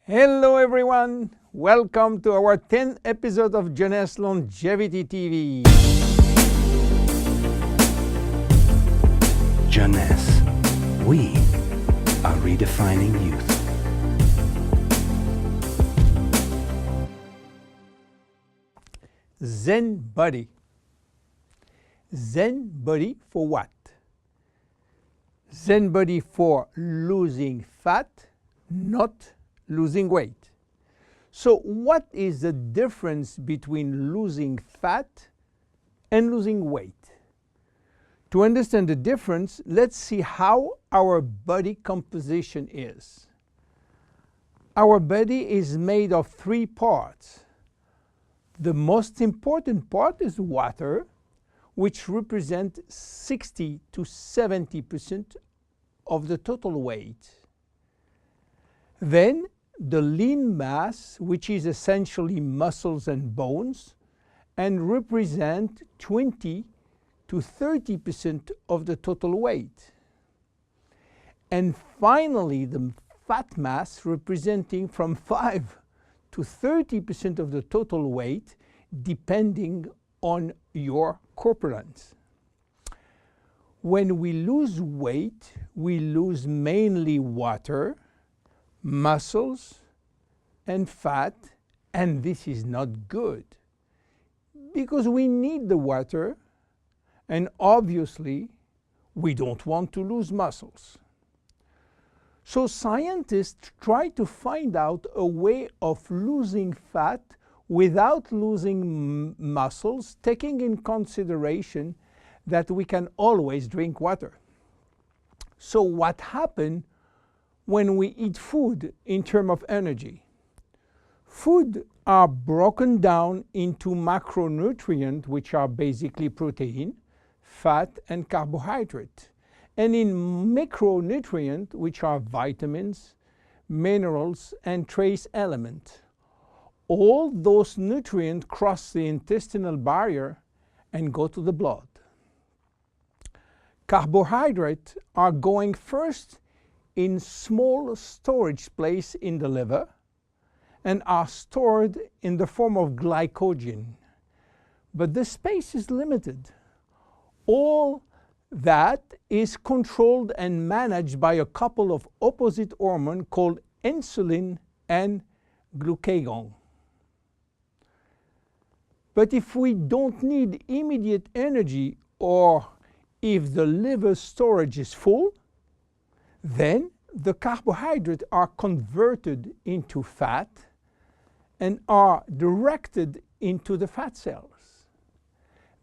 Hello everyone, welcome to our 10th episode of Jeunesse Longevity TV. Jeunesse, we are redefining youth. Zen Body. Zen Body for what? Zen Body for losing fat, not losing weight. So what is the difference between losing fat and losing weight? To understand the difference, let's see how our body composition is. Our body is made of three parts. The most important part is water, which represents 60 to 70% of the total weight. Then the lean mass, which is essentially muscles and bones, and represent 20 to 30% of the total weight. And finally, the fat mass, representing from 5 to 30% of the total weight, depending on your corpulence. When we lose weight, we lose mainly water, muscles, and fat, and this is not good because we need the water, and obviously we don't want to lose muscles. So scientists try to find out a way of losing fat without losing muscles, taking in consideration that we can always drink water. So what happens when we eat food in terms of energy? Food are broken down into macronutrients, which are basically protein, fat, and carbohydrate, and in micronutrients, which are vitamins, minerals, and trace elements. All those nutrients cross the intestinal barrier and go to the blood. Carbohydrates are going first in small storage place in the liver and are stored in the form of glycogen. But the space is limited. All that is controlled and managed by a couple of opposite hormones called insulin and glucagon. But if we don't need immediate energy, or if the liver storage is full, then the carbohydrates are converted into fat and are directed into the fat cells.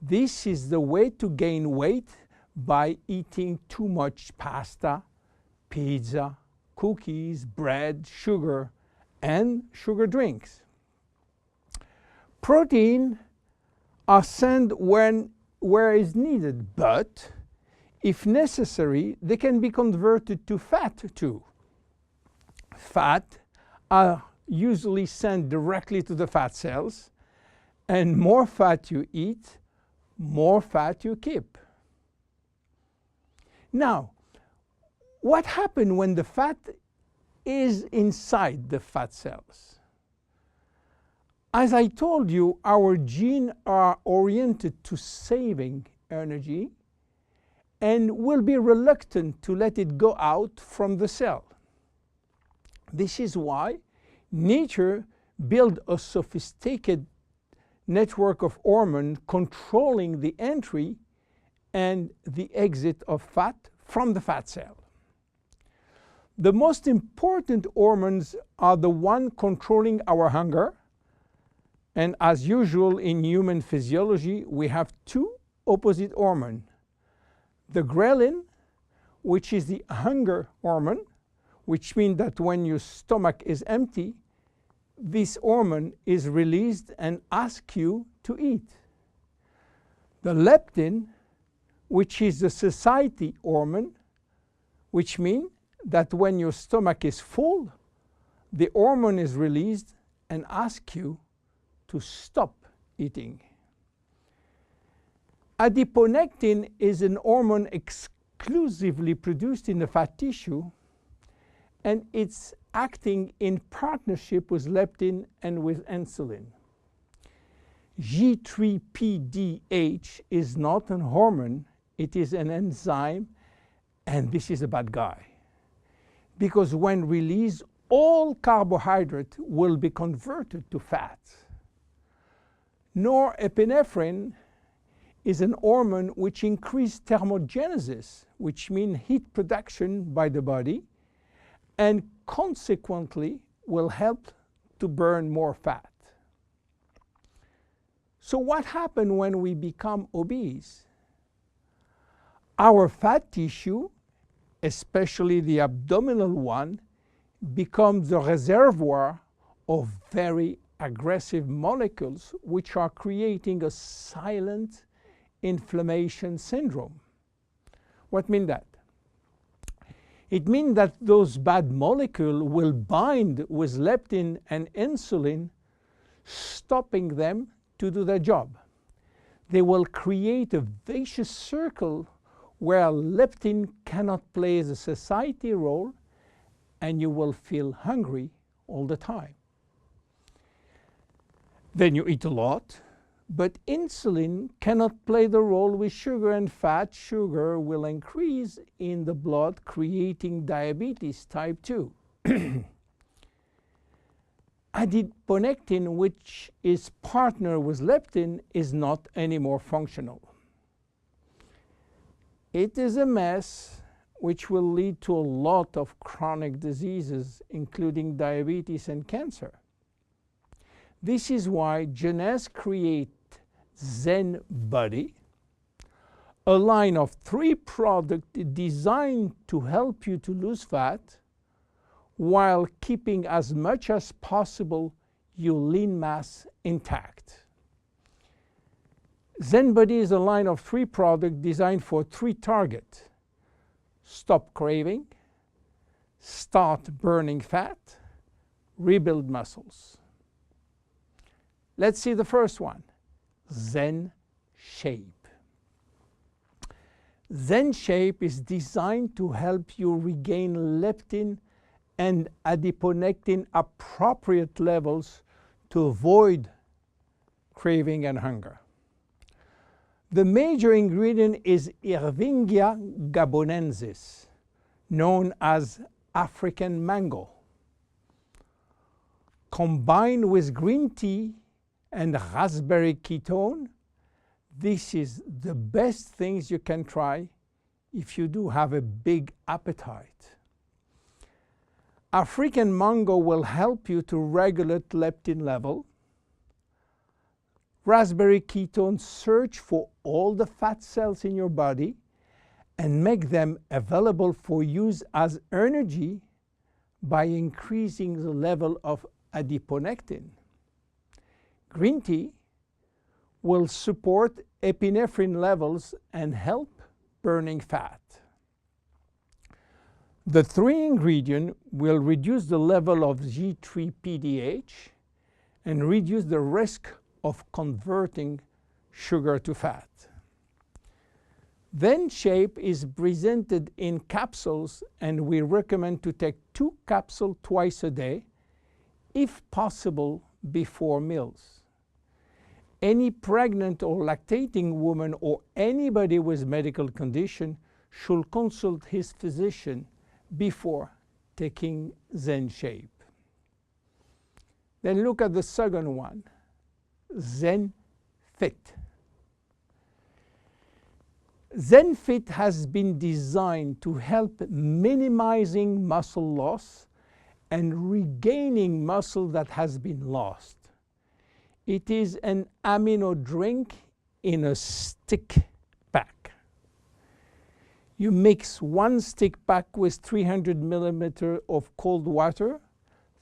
This is the way to gain weight by eating too much pasta, pizza, cookies, bread, sugar, and sugar drinks. Protein are sent where is needed, but if necessary, they can be converted to fat too. Fat are usually sent directly to the fat cells, and more fat you eat, more fat you keep. Now, what happens when the fat is inside the fat cells? As I told you, our genes are oriented to saving energy and will be reluctant to let it go out from the cell. This is why nature built a sophisticated network of hormones controlling the entry and the exit of fat from the fat cell. The most important hormones are the ones controlling our hunger, and as usual in human physiology, we have two opposite hormones. The ghrelin, which is the hunger hormone, which means that when your stomach is empty, this hormone is released and asks you to eat. The leptin, which is the satiety hormone, which means that when your stomach is full, the hormone is released and asks you to stop eating. Adiponectin is an hormone exclusively produced in the fat tissue, and its acting in partnership with leptin and with insulin. G3PDH is not a hormone, it is an enzyme, and this is a bad guy. Because when released, all carbohydrate will be converted to fat. Norepinephrine is an hormone which increases thermogenesis, which means heat production by the body, and consequently will help to burn more fat. So what happens when we become obese? Our fat tissue, especially the abdominal one, becomes the reservoir of very aggressive molecules which are creating a silent inflammation syndrome. What means that? It means that those bad molecules will bind with leptin and insulin, stopping them to do their job. They will create a vicious circle where leptin cannot play the satiety role, and you will feel hungry all the time. Then you eat a lot, but insulin cannot play the role with sugar and fat. Sugar will increase in the blood, creating diabetes type 2. Adiponectin, which is partner with leptin, is not anymore functional. It is a mess which will lead to a lot of chronic diseases, including diabetes and cancer. This is why Jeunesse created Zen Body, a line of 3 products designed to help you to lose fat while keeping as much as possible your lean mass intact. Zen Body is a line of 3 products designed for 3 targets: stop craving, start burning fat, rebuild muscles. Let's see the first one, Zen Shape. Zen Shape is designed to help you regain leptin and adiponectin appropriate levels to avoid craving and hunger. The major ingredient is Ervingia gabonensis, known as African mango. Combined with green tea and raspberry ketone, this is the best things you can try if you do have a big appetite. African mango will help you to regulate leptin level. Raspberry ketone search for all the fat cells in your body and make them available for use as energy by increasing the level of adiponectin. Green tea will support epinephrine levels and help burning fat. The 3 ingredients will reduce the level of G3PDH and reduce the risk of converting sugar to fat. Zen Shape is presented in capsules, and we recommend to take 2 capsules twice a day, if possible before meals. Any pregnant or lactating woman or anybody with medical condition should consult his physician before taking Zen Shape. Then look at the second one, Zen Fit. Zen Fit has been designed to help minimizing muscle loss and regaining muscle that has been lost. It is an amino drink in a stick pack. You mix 1 stick pack with 300 milliliters of cold water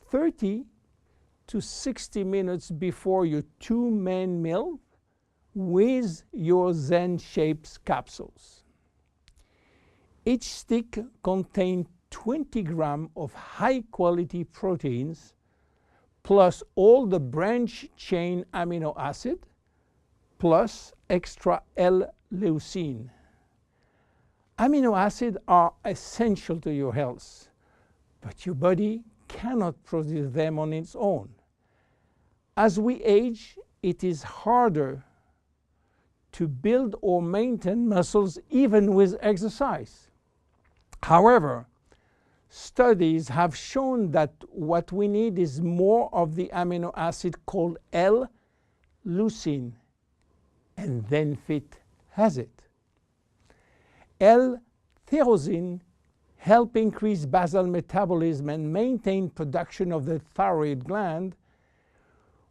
30 to 60 minutes before your 2 main meal with your Zen Shapes capsules. Each stick contains 20 grams of high-quality proteins plus all the branch chain amino acid plus extra L-leucine. Amino acids are essential to your health, but your body cannot produce them on its own. As we age, it is harder to build or maintain muscles even with exercise. However, studies have shown that what we need is more of the amino acid called L-leucine, and ZenFit has it. L-tyrosine helps increase basal metabolism and maintain production of the thyroid gland,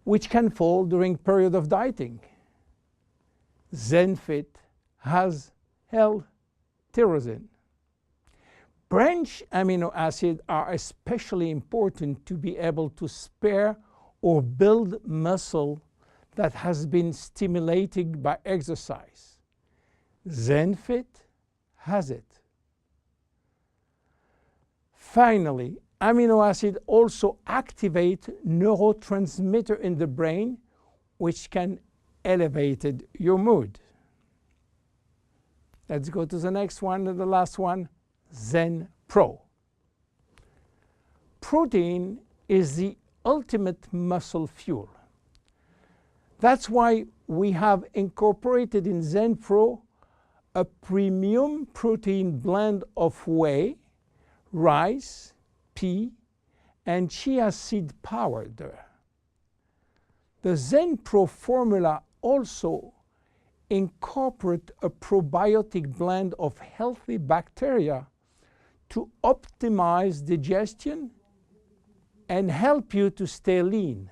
which can fall during period of dieting. ZenFit has L-tyrosine. Branch amino acids are especially important to be able to spare or build muscle that has been stimulated by exercise. ZenFit has it. Finally, amino acids also activate neurotransmitter in the brain, which can elevate your mood. Let's go to the next one and the last one, ZenPro. Protein is the ultimate muscle fuel. That's why we have incorporated in ZenPro a premium protein blend of whey, rice, pea, and chia seed powder. The ZenPro formula also incorporates a probiotic blend of healthy bacteria to optimize digestion and help you to stay lean.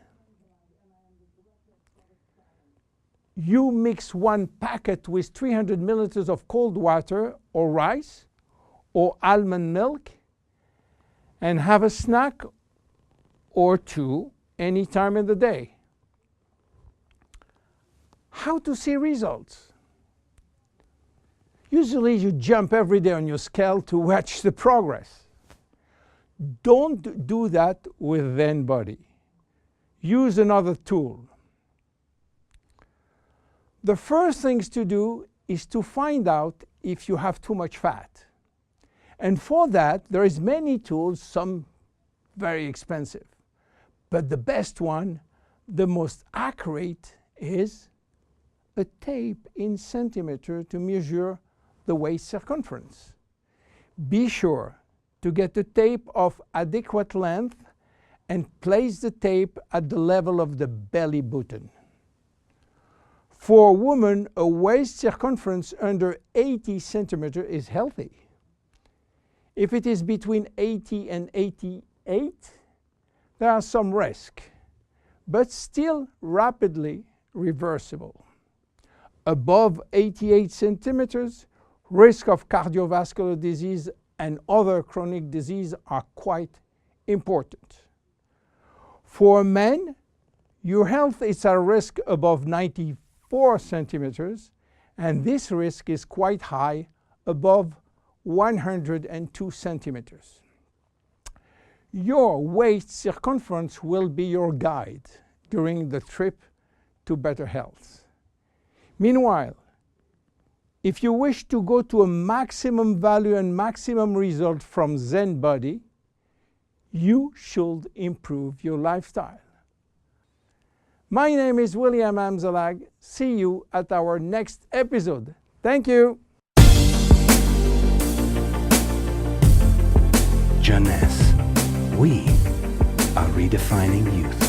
You mix one packet with 300 milliliters of cold water or rice or almond milk and have a snack or two any time in the day. How to see results? Usually you jump every day on your scale to watch the progress. Don't do that with ZenBody. Use another tool. The first things to do is to find out if you have too much fat. And for that, there is many tools, some very expensive. But the best one, the most accurate, is a tape in centimeter to measure the waist circumference. Be sure to get a tape of adequate length and place the tape at the level of the belly button. For a woman, a waist circumference under 80 centimeters is healthy. If it is between 80 and 88, there are some risk, but still rapidly reversible. Above 88 centimeters, risk of cardiovascular disease and other chronic disease are quite important. For men, your health is at risk above 94 centimeters, and this risk is quite high, above 102 centimeters. Your waist circumference will be your guide during the trip to better health. Meanwhile, if you wish to go to a maximum value and maximum result from ZenBody, you should improve your lifestyle. My name is William Amzalag. See you at our next episode. Thank you. Jeunesse. We are redefining youth.